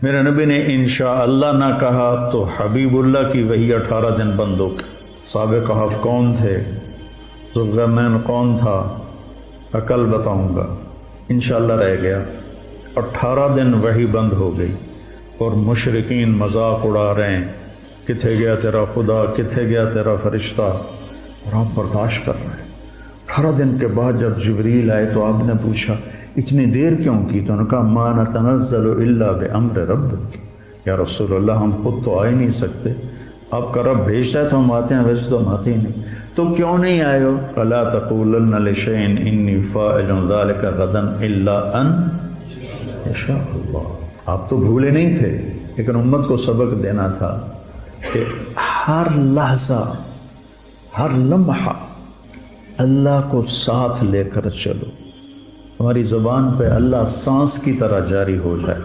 मेरे नबी ने इंशाअल्लाह ना कहा तो हबीबुल्लाह की वही 18 दिन बंद हो गई। साहब कहफ कौन थे, ज़ुल्क़रनैन कौन था, कल बताऊँगा, इंशाअल्लाह रह गया। 18 दिन वही बंद हो गई और मुशरिकीन मजाक उड़ा रहे हैं, किथे गया तेरा खुदा, किथे गया तेरा फरिश्ता, और आप बर्दाश्त कर रहे हैं। 18 दिन के बाद जब जिब्रील आए तो आपने पूछा इतनी देर क्यों की, तो उन्होंने कहा मा नतनज़्ज़लु इल्ला बिअम्रि रब्बिक, या रसूलल्लाह हम खुद तो आ ही नहीं सकते, आपका रब भेजता है तो हम आते हैं, वैसे तो हम आते ही नहीं। तो क्यों नहीं आए हो? अला तक़ूलन्ना लिशैइन इन्नी फ़ाइलुन ज़ालिका गदन इल्ला अन यशा अल्लाह। आप तो भूले नहीं थे, लेकिन उम्मत को सबक देना था कि हर लहज़ा हर लम्हा अल्लाह को साथ लेकर चलो। तुम्हारी ज़ुबान पे अल्लाह सांस की तरह जारी हो जाए।